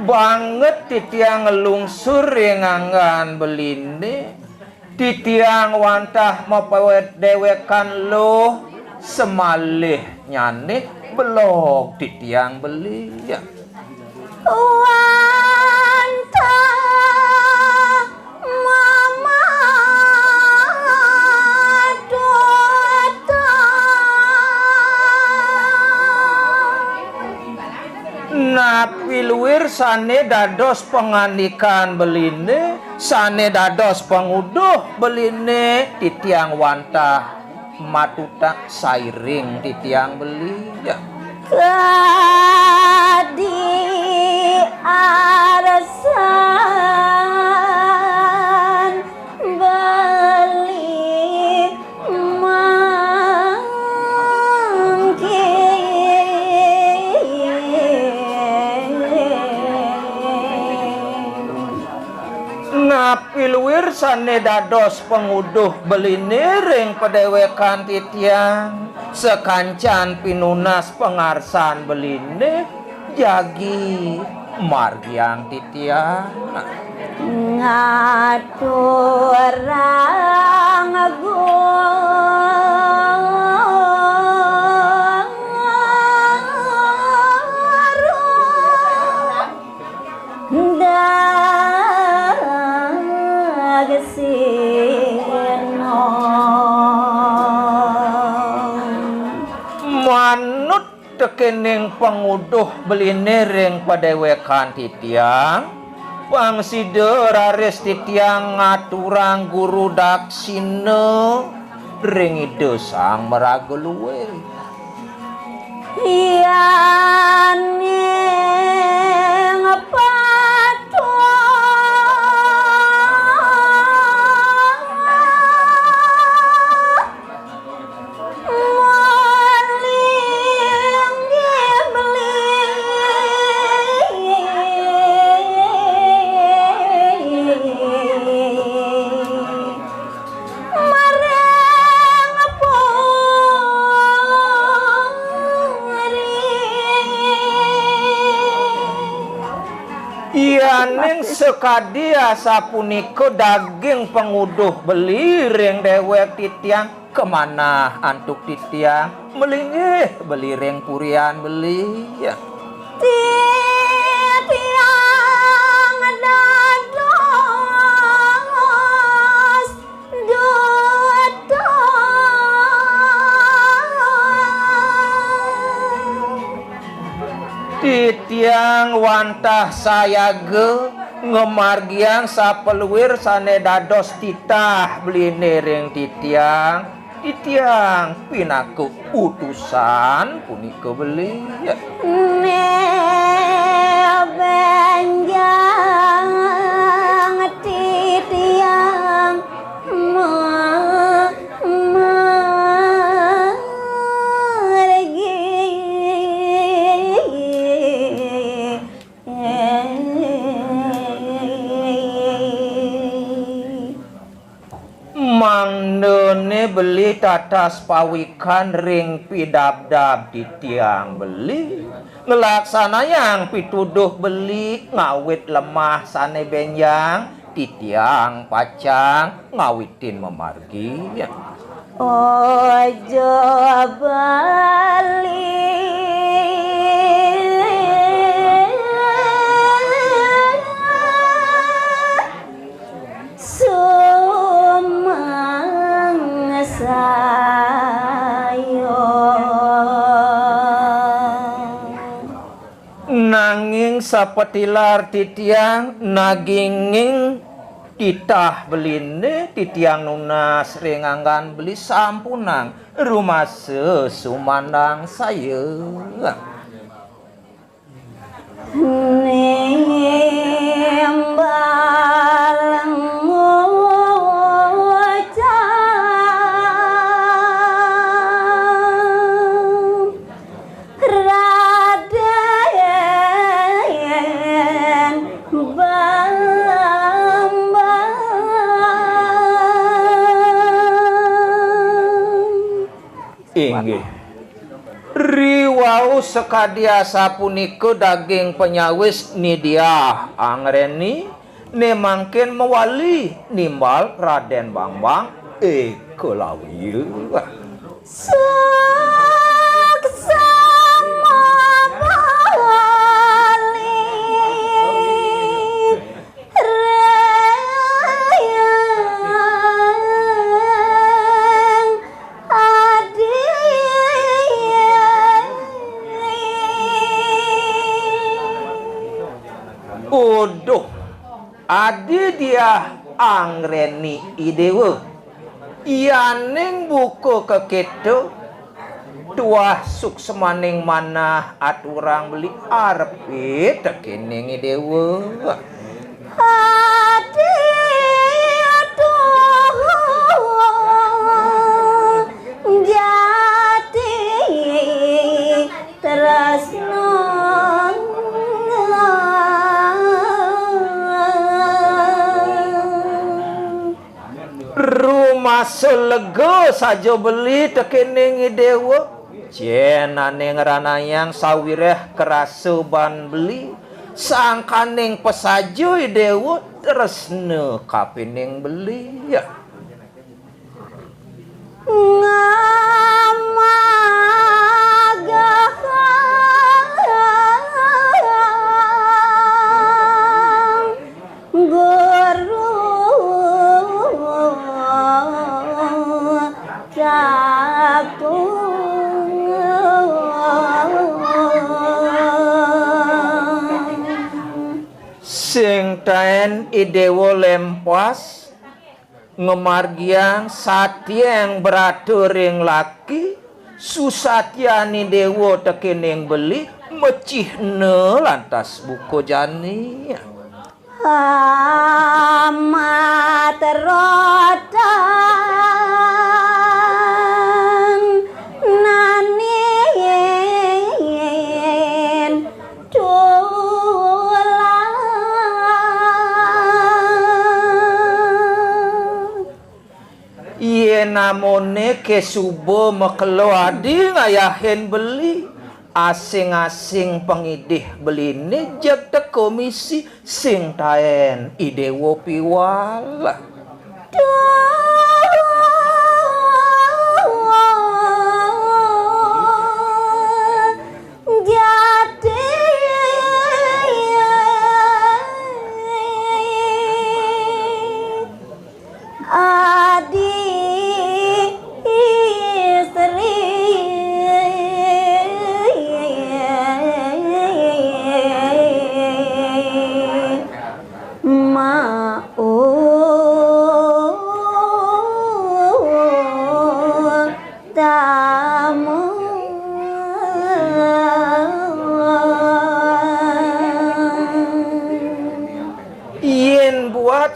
banget titiang ngelungsur nganggan belinde titiang wantah mapawet dewekan lo semalih nyanik belok titiang beli ya wantah mama napi luwir sane dados penganikan beline sane dados penguduh beline titiang wantah matuta sairing titiang beli ya kadi arasan beli napi luwir sane dados penguduh beline ring pedewekan titiang sekancan pinunas pengarsan beline jagi margiang titiang ngaturang guru dagesino manut tekening penguduh beline ring padewekan titiang pangsida raris titiang ngaturang guru daksina ring ide sang meraga luwe iyane Yaning sekadia sapunika daging penguduh beli ring dewek titiang kemana antuk titiang melingih beli ring purian beli ya titiang dados duta titiang wantah sayaga ngemargiang sapeluwir sane dados titah beline ring titiang pinaku utusan punika beli ya benjang titiang mangne beli tatas pawikan ring pidabdab titiang beli ngelaksanayang pituduh beli ngawit lemah sane benjang titiang pacang ngawitin memargi ya ojo bali nanging sapetilar titiang naginging titah beline titiang nunas ringanggan beli sampunang rumah sesumandang saya inggih Riwau sekadiasa punika daging penyawis ni dia angreni ne mangkin mewali nimbal Raden Bambang Kelawi. Seksama balik rayang adik. Uduh, adi dia angreni idewa. Yaning buku ke kita tuah suksemaning manah aturang beli arepe tekening idewa. Hati aduh jati tresno Rumah selega saja beli tekening idewa. Jenane ngeranayang sawireh kerasa ban beli. Sangkaning pesajo idewa tresna kapining beli ya. Sing taen idewo lempas ngemargiang satyang beraturing laki susatyani dewo tekening beli mecihne lantas buko jani amat rodan nanin Ye namone kesubo mekelo adi ngayahin beli asing-asing pengidih beli ni jek komisi sing taen idewo piwala.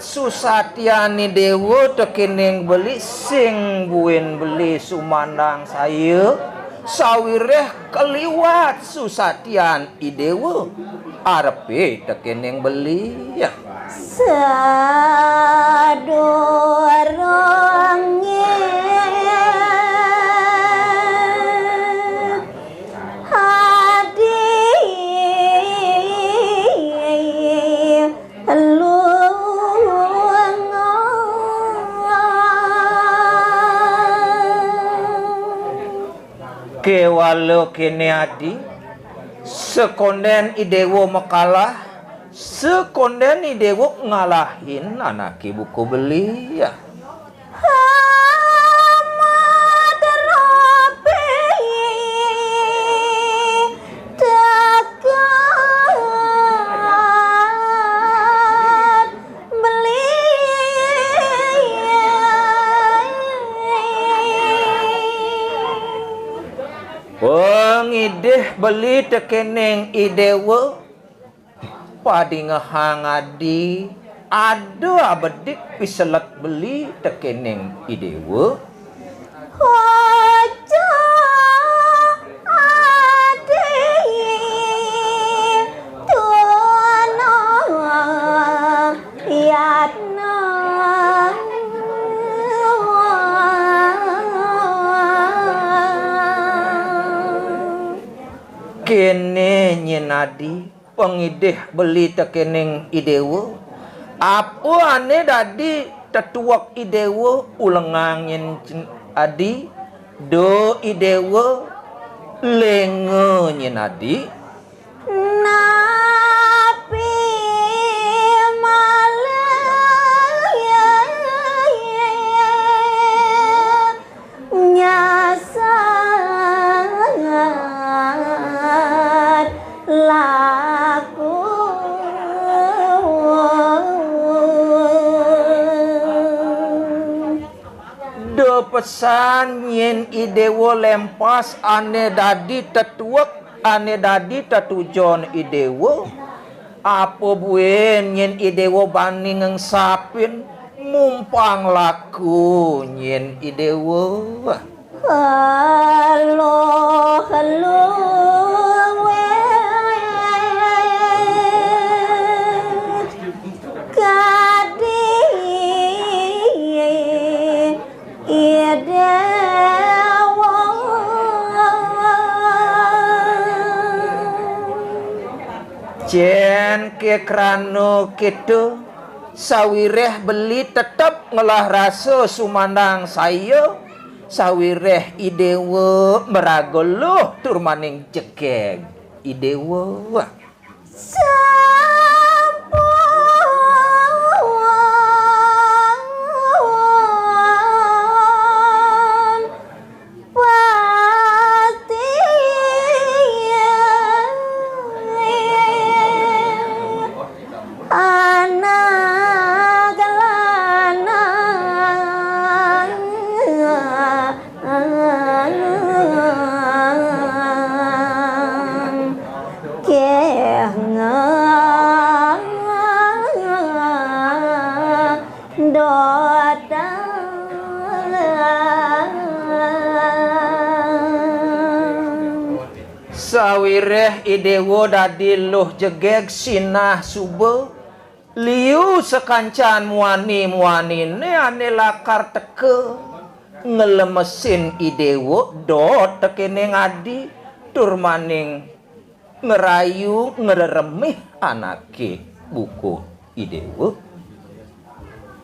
Susatyani dewa tekening beli sing buin beli sumandang saya sawireh keliwat susatyan idewa arepe tekening beli ya sadorongnya hadi lu kewalo kene adi sekonden idewo mekalah sekonden idewo ngalahin anak ibuku beli ya Pengidih beli tekening idewa padi ngehang adi ada abedik piselet beli tekening idewa Hojo adi tuno yatno kene nyenadi pengideh beli tekeneng idewo apa ane dadi tetuak idewo ulengangin adi do idewo lenge nyenadi napi malaya nyasar laku do pesan yen idewo lempas ane dadi tetuak ane dadi tetujon idewo apa buen yen idewo bani ngengsapin mumpang laku yen idewo halo halo kadi idewo jen ke krano gitu sawireh beli tetap ngelah rasa sumandang saya sawireh idewo meragoloh turmaning jegeg idewo sampun pasti anak lanang kengang dotang sawireh idewo dadi luh jegeg sinah subuh liu sekancan muani-muanine ane lakar teke ngelemesin idewo do tekene ngadi turmaning ngerayu ngeremih anake buku idewo